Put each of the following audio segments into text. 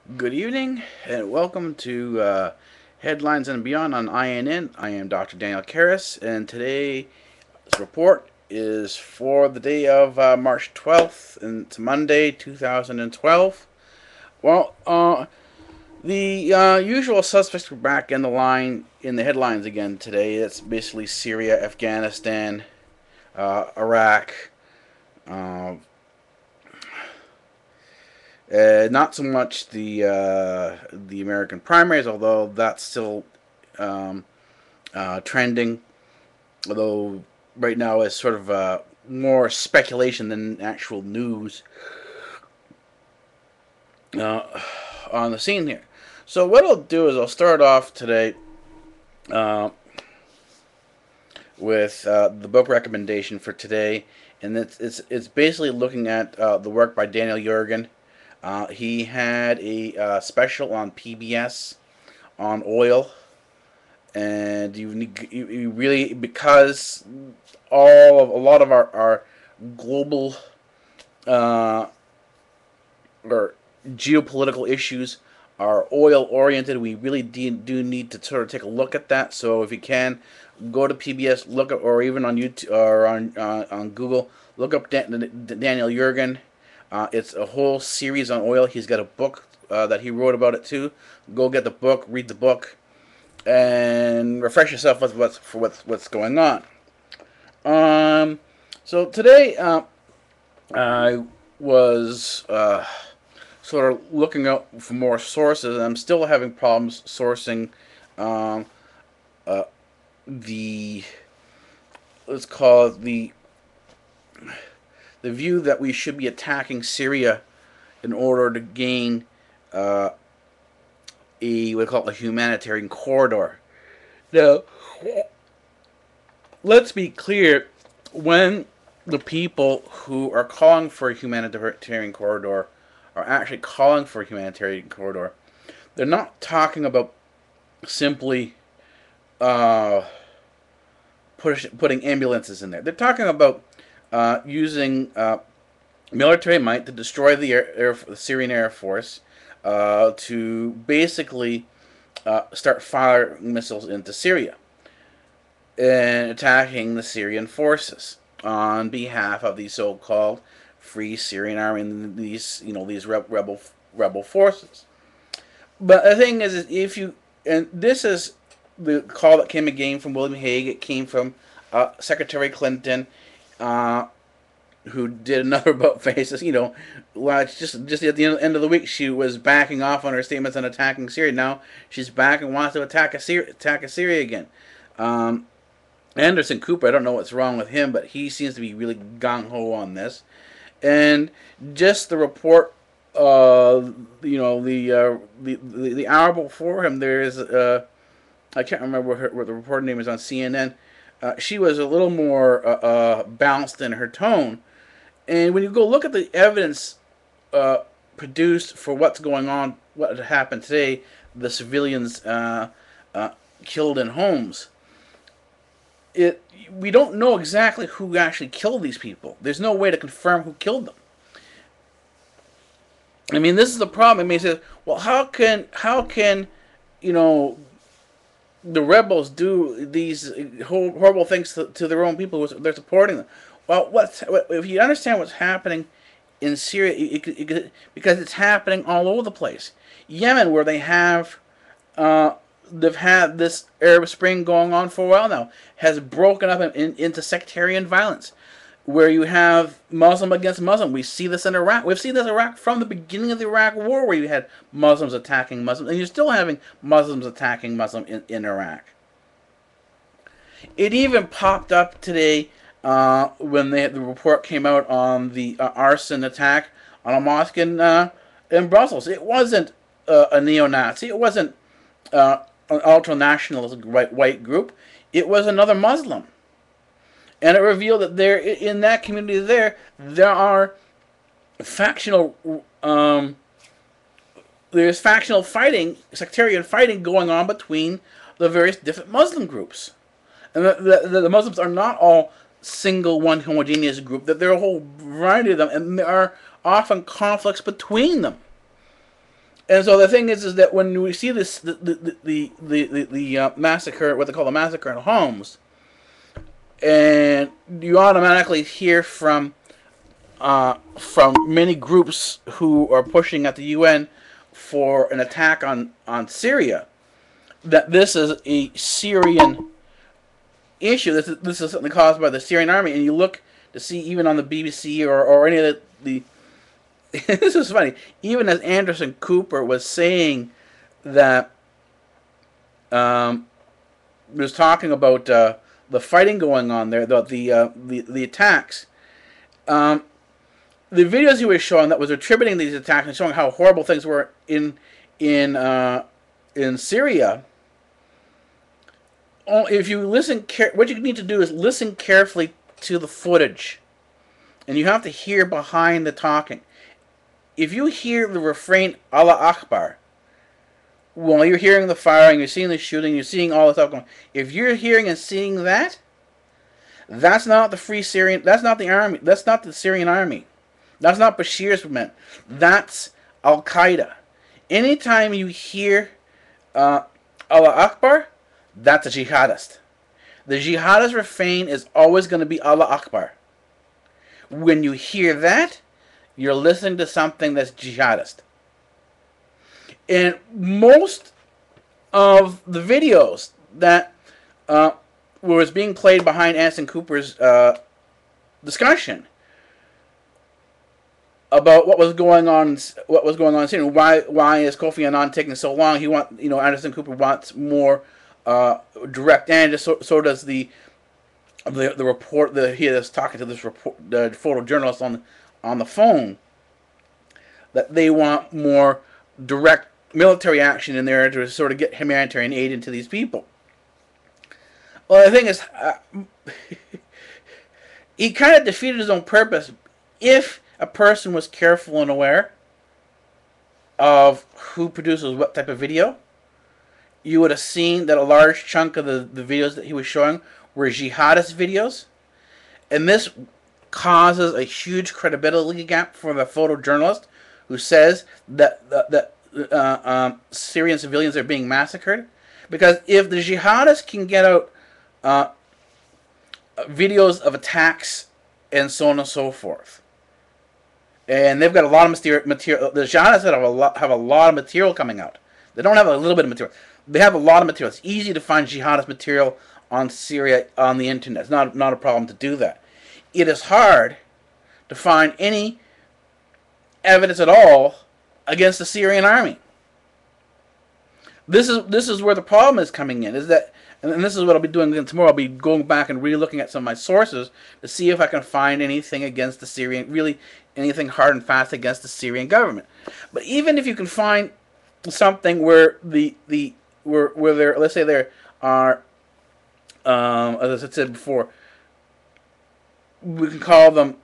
Good evening, and welcome to Headlines and Beyond on INN. I am Dr. Daniel Karras, and today's report is for the day of March 12th, and it's Monday, 2012. Well, the usual suspects are back in the line in the headlines again today. It's basically Syria, Afghanistan, Iraq, uh, not so much the American primaries, although that's still um, trending. Although right now it's sort of more speculation than actual news uh, on the scene here. So what I'll do is I'll start off today uh, with the book recommendation for today, and it's basically looking at the work by Daniel Yergin. He had a special on PBS on oil, and you really, because a lot of our global uh, or geopolitical issues are oil oriented. We really do need to sort of take a look at that. So if you can, go to PBS, look up, or even on YouTube or on Google, look up Daniel Yergin. It's a whole series on oil. He's got a book that he wrote about it too. Go get the book, read the book, and refresh yourself with what's going on. So today I was sort of looking out for more sources, and I'm still having problems sourcing um, uh, the let's call it the view that we should be attacking Syria in order to gain uh, we call it a humanitarian corridor. Now, let's be clear: when the people who are calling for a humanitarian corridor are actually calling for a humanitarian corridor, they're not talking about simply uh, putting ambulances in there. They're talking about using military might to destroy the Syrian Air Force, to basically start firing missiles into Syria and attacking the Syrian forces on behalf of the so-called Free Syrian Army and these rebel forces. But the thing is if you and this is the call that came again from William Hague. It came from Secretary Clinton, uh, who did another about faces. Just at the end of the week, she was backing off on her statements on attacking Syria. Now she's back and wants to attack Syria again. Um, Anderson Cooper, I don't know what's wrong with him, but he seems to be really gung ho on this. And just the report, the hour before him, there is I can't remember what the reporter name is on CNN. She was a little more balanced in her tone. And when you go look at the evidence produced for what's going on, what happened today, the civilians killed in homes, we don't know exactly who actually killed these people. There's no way to confirm who killed them. I mean, this is the problem. I mean, he says, well, how can you know the rebels do these horrible things to their own people who they're supporting them? Well, if you understand what's happening in Syria, because it's happening all over the place. Yemen, where they've had this Arab Spring going on for a while now, has broken up into sectarian violence, where you have Muslim against Muslim. We see this in Iraq. We've seen this in Iraq from the beginning of the Iraq War, where you had Muslims attacking Muslims, and you're still having Muslims attacking Muslims in Iraq. It even popped up today when the report came out on the arson attack on a mosque in Brussels. It wasn't a neo-Nazi. It wasn't an ultra-nationalist white group. It was another Muslim. And it revealed that in that community there are factional there's factional fighting, sectarian fighting going on between the various different Muslim groups. And the Muslims are not all single one homogeneous group, that there are a whole variety of them, and there are often conflicts between them. And so the thing is that when we see this, the massacre, what they call the massacre in Homs, and you automatically hear from many groups who are pushing at the UN for an attack on Syria, that this is a Syrian issue. This is something caused by the Syrian army, and you look to see even on the BBC or any of the this is funny. Even as Anderson Cooper was saying that, was talking about the fighting going on there, the attacks. The videos he was showing that was attributing these attacks and showing how horrible things were in Syria. If you listen, what you need to do is listen carefully to the footage, and you have to hear behind the talking. If you hear the refrain Allah Akbar, while you're hearing the firing, you're seeing the shooting, you're seeing all the stuff going on. If you're hearing and seeing that, that's not the Free Syrian. That's not the army. That's not the Syrian army. That's not Bashir's men. That's Al Qaeda. Anytime you hear Allah Akbar, that's a jihadist. The jihadist refrain is always going to be Allah Akbar. When you hear that, you're listening to something that's jihadist. And most of the videos that was being played behind Anderson Cooper's discussion about what was going on in Syria, why is Kofi Annan taking so long? Anderson Cooper wants more direct, and so does the report. He is talking to this the photojournalist on the phone, that they want more direct military action in there to sort of get humanitarian aid into these people. Well, the thing is, he kind of defeated his own purpose. If a person was careful and aware of who produces what type of video, you would have seen that a large chunk of the videos that he was showing were jihadist videos. And this causes a huge credibility gap for the photojournalist who says that Syrian civilians are being massacred. Because if the jihadists can get out videos of attacks and so on and so forth, and they've got a lot of material. The jihadists have a lot of material coming out. They don't have a little bit of material. They have a lot of material. It's easy to find jihadist material on Syria on the internet. It's not a problem to do that. It is hard to find any evidence at all against the Syrian army. This is where the problem is coming in. Is that, and this is what I'll be doing again tomorrow. I'll be going back and re-looking at some of my sources to see if I can find anything against the Syrian, really anything hard and fast against the Syrian government. But even if you can find something where where there, let's say there are, as I said before, we can call them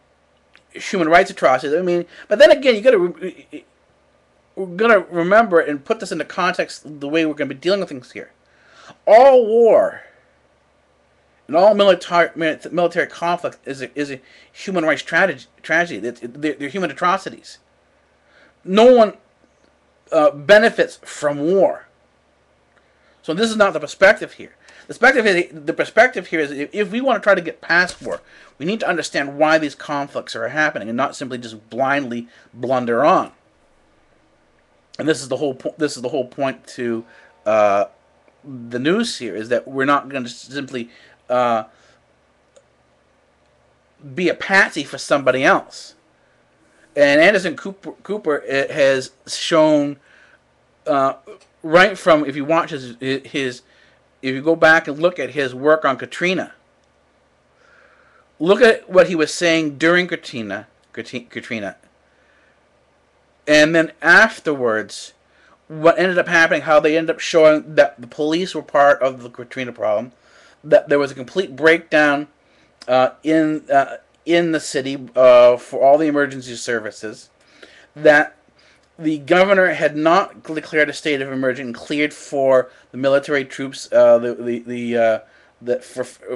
human rights atrocities. I mean, but then again, we're gonna remember and put this into context the way we're going to be dealing with things here. All war and all military conflict is a human rights tragedy. They're human atrocities. No one benefits from war. So this is not the perspective here. The perspective here is if we want to try to get past war, we need to understand why these conflicts are happening and not simply just blindly blunder on. And this is the whole point to the news here, is that we're not going to simply be a patsy for somebody else. And Anderson Cooper has shown right from, if you watch his if you go back and look at his work on Katrina, look at what he was saying during Katrina, and then afterwards, what ended up happening, how they ended up showing that the police were part of the Katrina problem, that there was a complete breakdown in the city for all the emergency services, that the governor had not declared a state of emergency and cleared for the military troops, for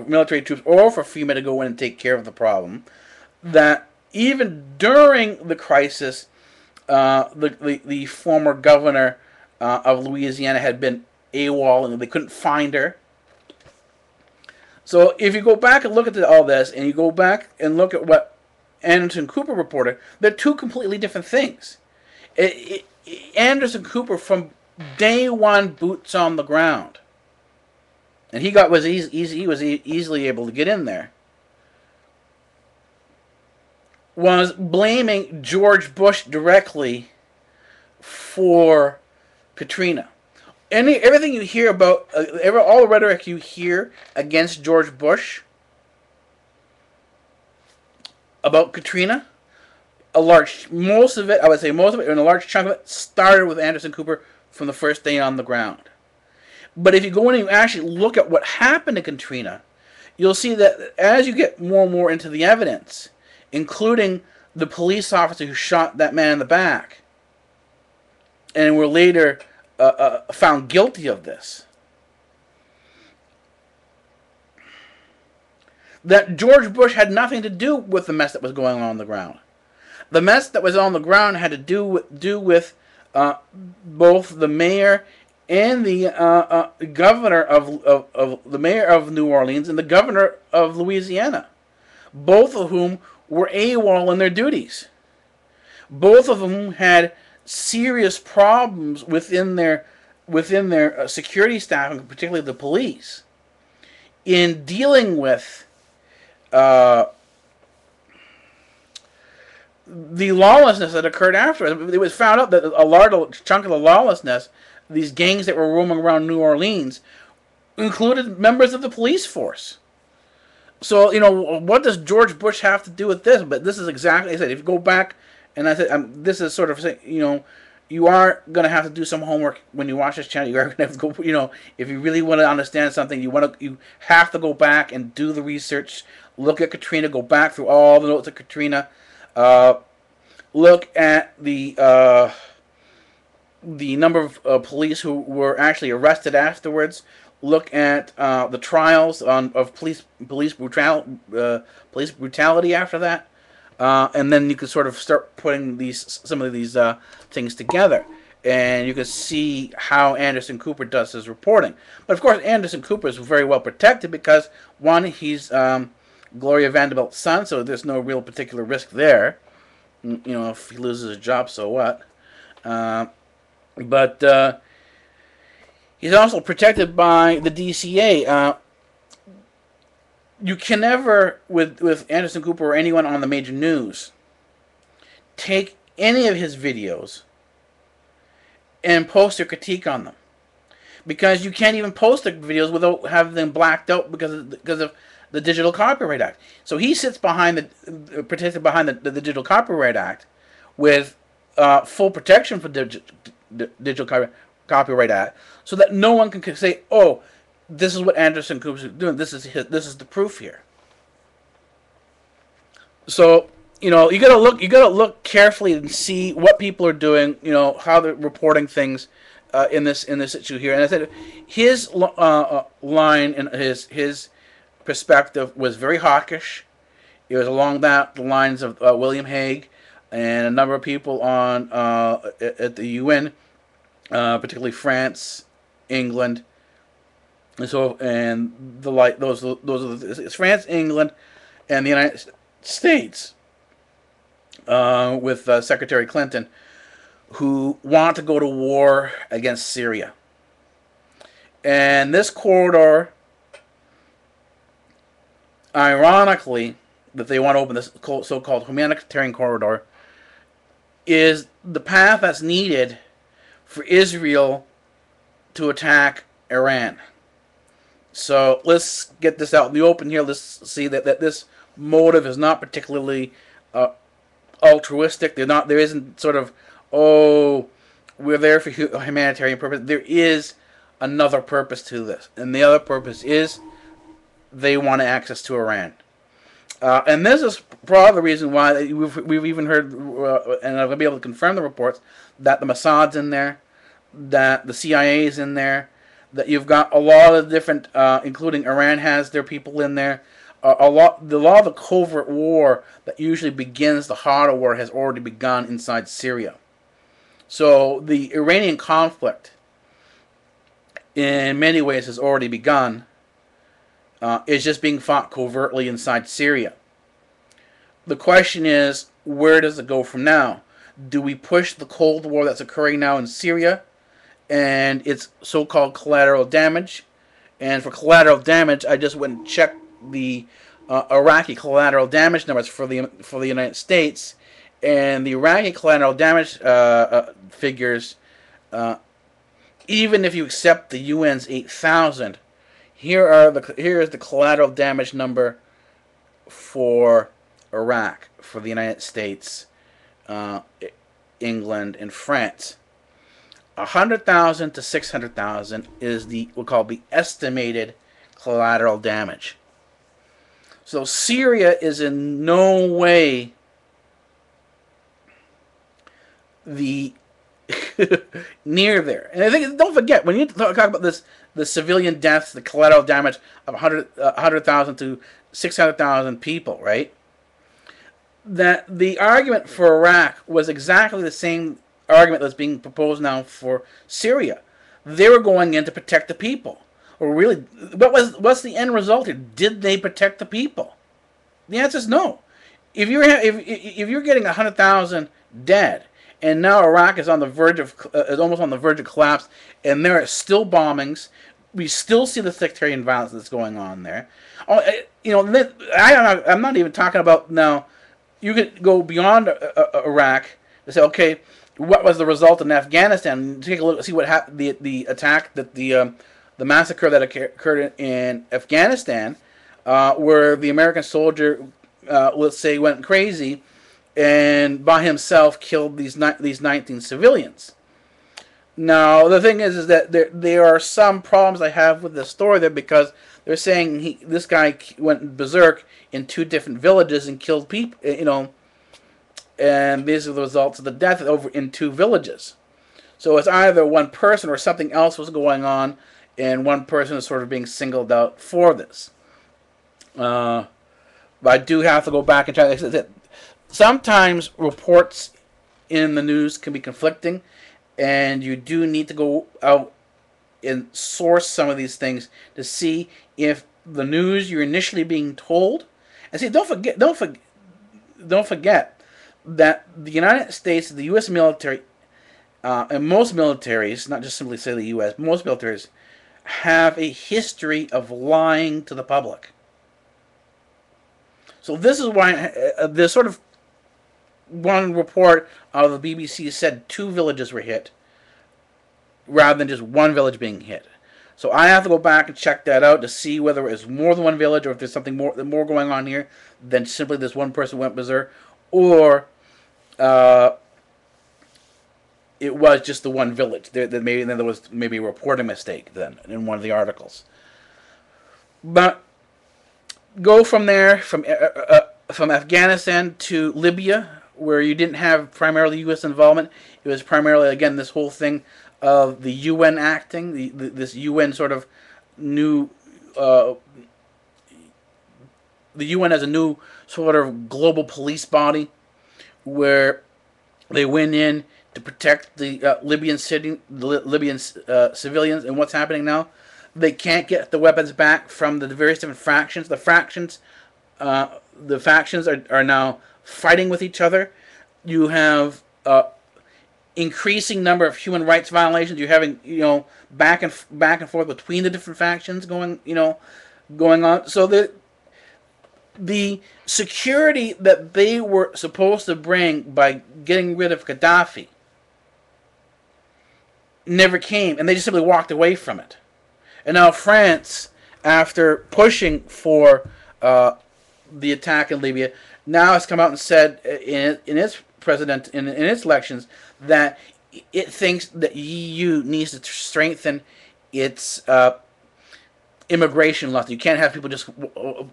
military troops or for FEMA to go in and take care of the problem. That even during the crisis, the former governor of Louisiana had been AWOL and they couldn't find her. So if you go back and look at all this, and you go back and look at what Anderson Cooper reported, they're two completely different things. Anderson Cooper, from day one, boots on the ground, and he was easily able to get in there, was blaming George Bush directly for Katrina. Everything you hear about, all the rhetoric you hear against George Bush about Katrina, most of it, and a large chunk of it, started with Anderson Cooper from the first day on the ground. But if you go in and you actually look at what happened to Katrina, you'll see that as you get more and more into the evidence, including the police officer who shot that man in the back, and were later found guilty of this, that George Bush had nothing to do with the mess that was going on the ground. The mess that was on the ground had to do with both the mayor and the governor of the mayor of New Orleans and the governor of Louisiana, both of whom were AWOL in their duties. Both of them had serious problems within their security staff, and particularly the police, in dealing with the lawlessness that occurred afterwards. It was found out that a large chunk of the lawlessness, these gangs that were roaming around New Orleans, included members of the police force. So, what does George Bush have to do with this? But this is exactly, I said, if you go back, and I said, this is sort of, you are going to have to do some homework when you watch this channel. You are going to have to go, if you really want to understand something, you have to go back and do the research, look at Katrina, go back through all the notes of Katrina, look at the number of police who were actually arrested afterwards. Look at the trials of police brutality after that, and then you can sort of start putting some of these things together, and you can see how Anderson Cooper does his reporting. But of course, Anderson Cooper is very well protected because, one, he's Gloria Vanderbilt's son, so there's no real particular risk there. If he loses his job, so what? But he's also protected by the DCA. You can never, with Anderson Cooper or anyone on the major news, take any of his videos and post a critique on them, because you can't even post the videos without having them blacked out because of the Digital Copyright Act. So he sits protected behind the Digital Copyright Act with full protection for Digital Copyright Act, so that no one can say, "Oh, this is what Anderson Cooper is doing. This is the proof here." So you gotta look carefully and see what people are doing. How they're reporting things in this issue here. And I said his line and his perspective was very hawkish. It was along the lines of William Hague and a number of people at the UN. Particularly France, England, and it's France, England, and the United States, with Secretary Clinton, who want to go to war against Syria. And this corridor, ironically, that they want to open, this so-called humanitarian corridor, is the path that's needed for Israel to attack Iran. So let's get this out in the open here. Let's see that this motive is not particularly altruistic. There isn't sort of, oh, we're there for humanitarian purpose. There is another purpose to this, and the other purpose is they want access to Iran. And this is probably the reason why we've even heard, and I'm going to be able to confirm the reports, that the Mossad's in there, that the CIA is in there, that you've got a lot of different, including Iran has their people in there. A lot of the covert war that usually begins the hotter war has already begun inside Syria. So the Iranian conflict, in many ways, has already begun. It's just being fought covertly inside Syria. The question is, where does it go from now? Do we push the Cold War that's occurring now in Syria and its so-called collateral damage? And for collateral damage, I just went and checked the Iraqi collateral damage numbers for the United States, and the Iraqi collateral damage figures, even if you accept the UN's 8,000, here is the collateral damage number for Iraq, for the United States, England, and France. 100,000 to 600,000 is we'll call the estimated collateral damage. So Syria is in no way the near there. And I think, don't forget, when you talk about this, the civilian deaths, the collateral damage of 100,000 to 600,000 people, right? That the argument for Iraq was exactly the same argument that's being proposed now for Syria. They were going in to protect the people. Or really, what's the end result here? Did they protect the people? The answer is no. If you're getting 100,000 dead, and now Iraq is on the verge of is almost on the verge of collapse, and there are still bombings, we still see the sectarian violence that's going on there. I'm not even talking about now. You could go beyond Iraq and say, okay, what was the result in Afghanistan? Take a look, see what happened. The attack that the massacre that occurred in Afghanistan, where the American soldier, let's say, went crazy and by himself killed these 19 civilians. Now the thing is that there are some problems I have with the story there, because they're saying this guy went berserk in 2 different villages and killed people, and these are the results of the death over in 2 villages. So it's either one person or something else was going on, and one person is sort of being singled out for this. But I do have to go back and try. Sometimes reports in the news can be conflicting, and you do need to go out and source some of these things to see if the news you're initially being told. And see, don't forget that the United States, the U.S. military, and most militaries, not just simply say the U.S., most militaries have a history of lying to the public. So this is why there's sort of one report out of the BBC said 2 villages were hit, rather than just 1 village being hit. So I have to go back and check that out to see whether it's more than 1 village, or if there's something more going on here than simply this one person went berserk, or it was just the 1 village. There was maybe a reporting mistake then in one of the articles. But go from there, from Afghanistan to Libya, where you didn't have primarily U.S. involvement. It was primarily, again, this whole thing of the UN acting, this UN sort of new, the UN as a new sort of global police body, where they went in to protect the Libyan civilians. And what's happening now? They can't get the weapons back from the various different factions. The factions are now fighting with each other. You have increasing number of human rights violations. You're having back and forth between the different factions going on. So the security that they were supposed to bring by getting rid of Gaddafi never came, and they just simply walked away from it. And now France, after pushing for the attack in Libya, now has come out and said in its elections that it thinks that EU needs to strengthen its immigration laws. You can't have people just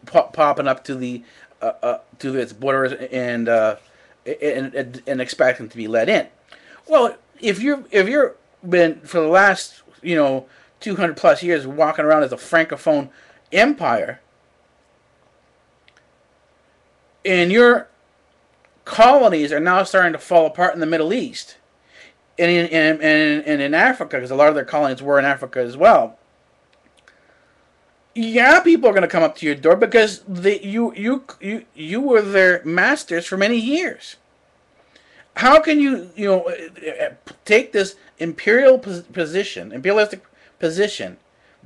popping up to its borders and expect them to be let in. Well, if you're been for the last 200 plus years walking around as a francophone empire, and your colonies are now starting to fall apart in the Middle East, and in Africa, because a lot of their colonies were in Africa as well. Yeah, people are going to come up to your door because you were their masters for many years. How can you take this imperialistic position,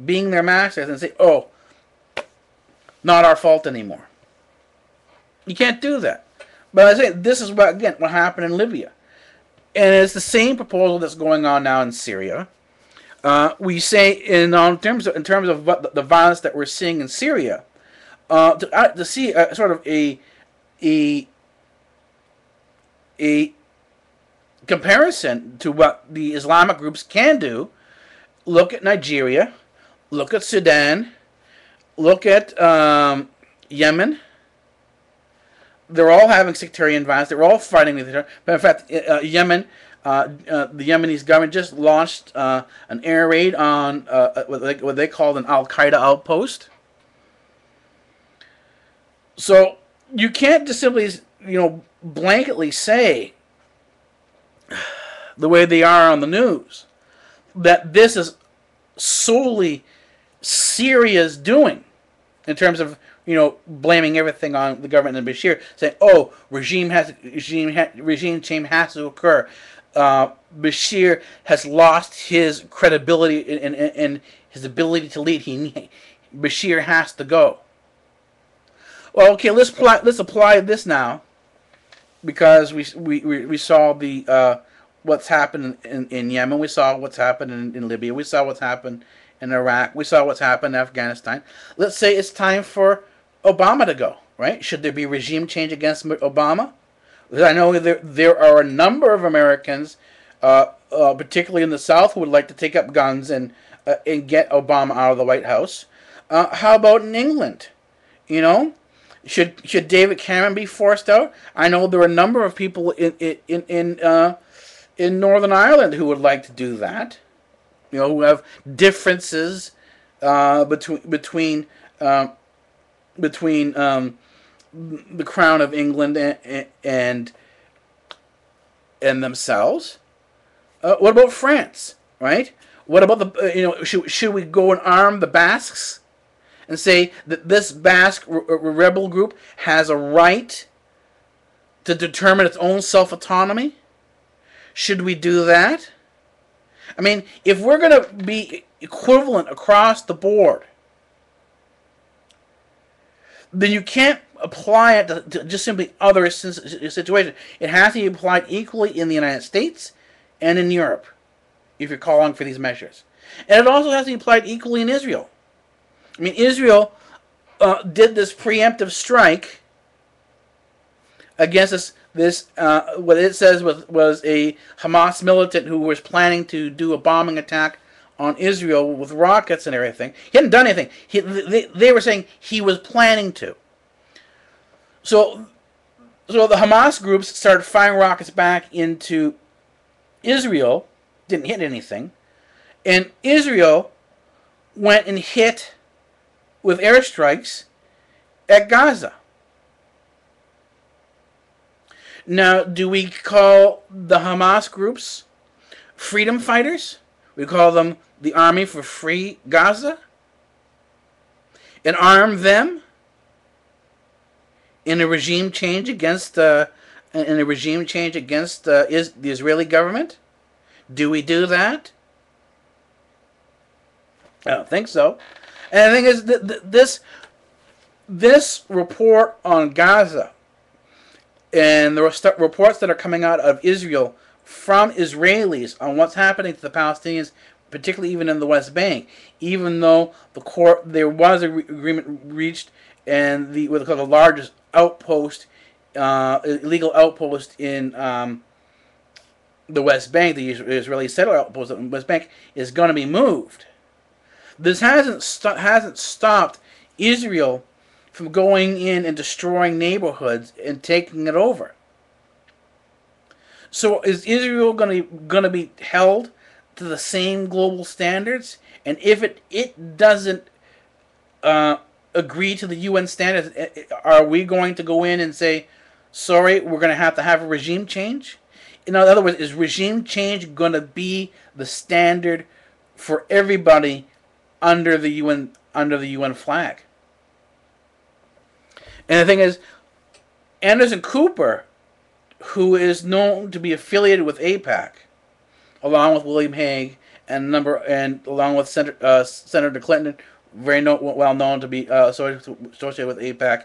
being their masters, and say, "Oh, not our fault anymore"? You can't do that. But I say this is what happened in Libya, and it's the same proposal that's going on now in Syria. We say in terms of what the violence that we're seeing in Syria, to see sort of a comparison to what the Islamic groups can do. Look at Nigeria, look at Sudan, look at Yemen. They're all having sectarian violence. They're all fighting with each other. But in fact, Yemen, the Yemenis government just launched an air raid on what they called an Al-Qaeda outpost. So you can't just simply, blanketly say, the way they are on the news, that this is solely Syria's doing, in terms of blaming everything on the government and Bashir, saying, "Oh, regime change has to occur. Bashir has lost his credibility and his ability to lead. Bashir has to go." Well, okay, let's apply this now, because we saw the what's happened in Yemen. We saw what's happened in Libya. We saw what's happened in Iraq. We saw what's happened in Afghanistan. Let's say it's time for Obama to go, right? Should there be regime change against Obama? Because I know there are a number of Americans, particularly in the South, who would like to take up guns and get Obama out of the White House. How about in England? Should David Cameron be forced out? I know there are a number of people in Northern Ireland who would like to do that. Who have differences between the Crown of England and themselves. What about France, right? What about should we go and arm the Basques and say that this Basque rebel group has a right to determine its own self-autonomy? Should we do that? I mean, if we're going to be equivalent across the board, then you can't apply it to just simply other situations. It has to be applied equally in the United States and in Europe, if you're calling for these measures. And it also has to be applied equally in Israel. I mean, Israel did this preemptive strike against this what it says was a Hamas militant who was planning to do a bombing attack on Israel with rockets and everything. He hadn't done anything. They were saying he was planning to. So the Hamas groups started firing rockets back into Israel. Didn't hit anything. And Israel went and hit with airstrikes at Gaza. Now, do we call the Hamas groups freedom fighters? We call them the Army for Free Gaza? And arm them in a regime change against the Israeli government? Do we do that? I don't think so. And the thing is, this report on Gaza and the reports that are coming out of Israel from Israelis on what's happening to the Palestinians, particularly even in the West Bank, even though there was an agreement reached, and what's called the largest outpost, illegal outpost in the West Bank, the Israeli settler outpost in the West Bank, is going to be moved. This hasn't stopped Israel from going in and destroying neighborhoods and taking it over. So is Israel going to be held to the same global standards? And if it doesn't agree to the UN standards, are we going to go in and say, sorry, we're going to have a regime change? In other words, is regime change going to be the standard for everybody under the UN flag? And the thing is, Anderson Cooper, who is known to be affiliated with AIPAC, along with William Hague and along with Senator Clinton, well known to be associated with AIPAC.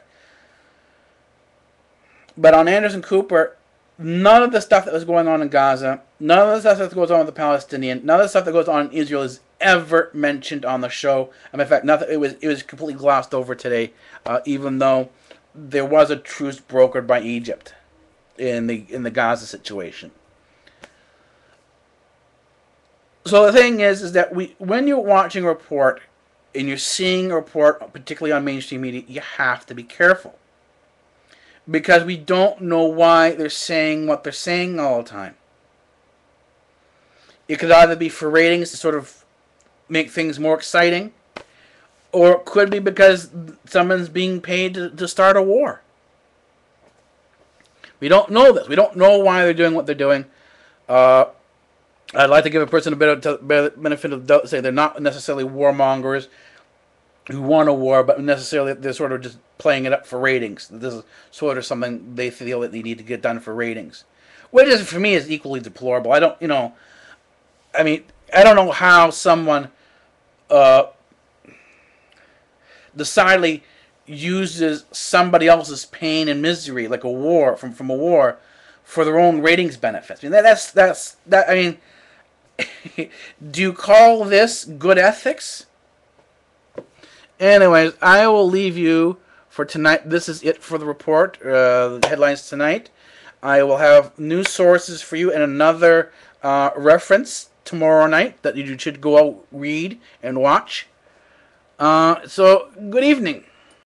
But on Anderson Cooper, none of the stuff that was going on in Gaza, none of the stuff that goes on with the Palestinian, none of the stuff that goes on in Israel is ever mentioned on the show. And in fact, nothing. It was completely glossed over today, even though there was a truce brokered by Egypt in the Gaza situation. So the thing is that when you're watching a report and you're seeing a report, particularly on mainstream media, you have to be careful. Because we don't know why they're saying what they're saying all the time. It could either be for ratings to sort of make things more exciting, or it could be because someone's being paid to start a war. We don't know this. We don't know why they're doing what they're doing. I'd like to give a person a bit of benefit of the doubt, say they're not necessarily warmongers who want a war, but necessarily they're sort of just playing it up for ratings. This is sort of something they feel that they need to get done for ratings, which is, for me, is equally deplorable. I don't know how someone decidedly uses somebody else's pain and misery, like a war from a war, for their own ratings benefits. I mean, that's. I mean, do you call this good ethics? Anyways, I will leave you for tonight. This is it for the report. The headlines tonight. I will have news sources for you and another reference tomorrow night that you should go out, read, and watch. So, good evening.